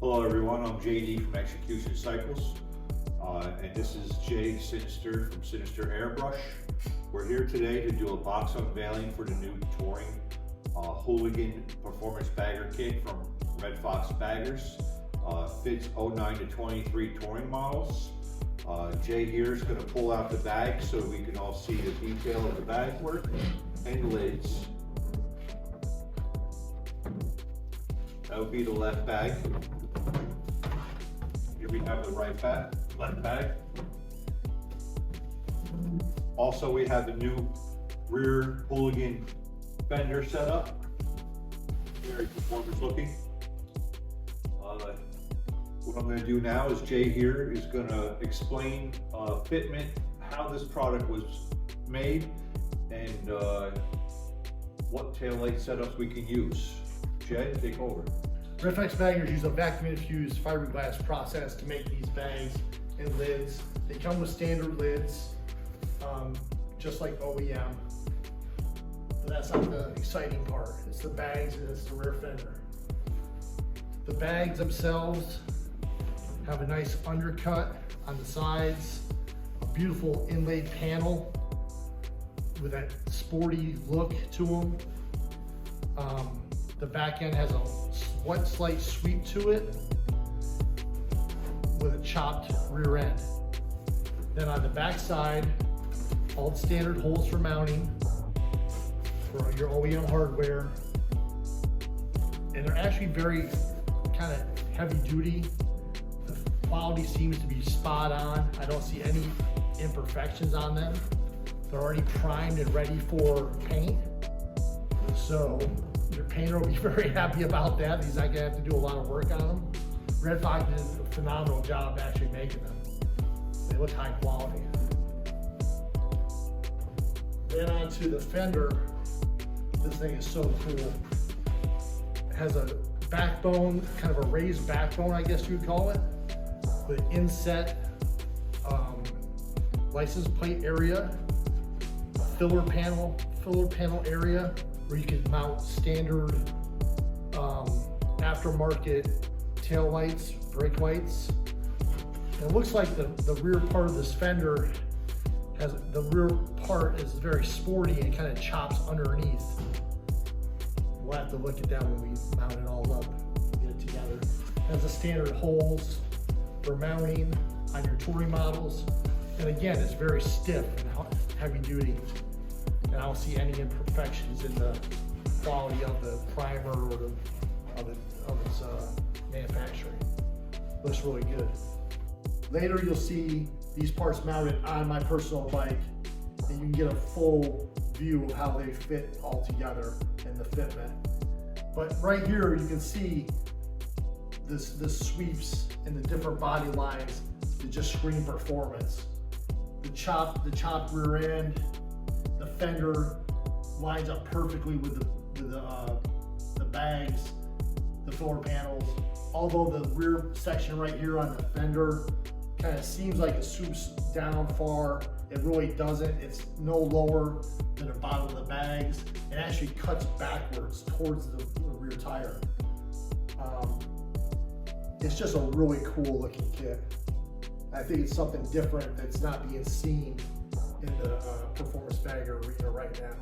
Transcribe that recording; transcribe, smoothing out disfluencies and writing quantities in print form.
Hello everyone, I'm JD from Execution Cycles, and this is Jay Sinister from Sinister Airbrush. We're here today to do a box unveiling for the new touring HOOLIGAN Performance Bagger Kit from RedFox Baggers. Fits 09 to 23 touring models. Jay here is going to pull out the bag so we can all see the detail of the bag work and lids. That would be the left bag. Here we have the right bag, left bag. Also, we have the new rear HOOLIGAN Fender setup. Very performance looking. What I'm going to do now is Jay here is going to explain fitment, how this product was made, and what taillight setups we can use. Jay, take over. RedFox Baggers use a vacuum infused fiberglass process to make these bags and lids. They come with standard lids, just like OEM. But that's not the exciting part. It's the bags and it's the rear fender. The bags themselves have a nice undercut on the sides, a beautiful inlaid panel with that sporty look to them. The back end has a slight sweep to it with a chopped rear end. Then on the back side, all the standard holes for mounting for your OEM hardware. And they're actually very kind of heavy duty. The quality seems to be spot on. I don't see any imperfections on them. They're already primed and ready for paint. So your painter will be very happy about that. He's not gonna have to do a lot of work on them. RedFox did a phenomenal job actually making them. They look high quality. Then onto the fender. This thing is so cool. It has a backbone, kind of a raised backbone, I guess you would call it, with inset license plate area, a filler panel area where you can mount standard aftermarket tail lights, brake lights. And it looks like the rear part of this fender the rear part is very sporty and kind of chops underneath. We'll have to look at that when we mount it all up, get it together. It has the standard holes for mounting on your touring models. And again, it's very stiff and heavy duty. And I don't see any imperfections in the quality of the primer or of its manufacturing. Looks really good. Later you'll see these parts mounted on my personal bike, and you can get a full view of how they fit all together in the fitment. But right here you can see the sweeps and the different body lines to just scream performance. The chopped rear end, the fender lines up perfectly with the bags, the floor panels. Although the rear section right here on the fender kind of seems like it swoops down far, it really doesn't. It's no lower than the bottom of the bags. It actually cuts backwards towards the rear tire. It's just a really cool looking kit. I think it's something different that's not being seen in the performance bagger arena right now.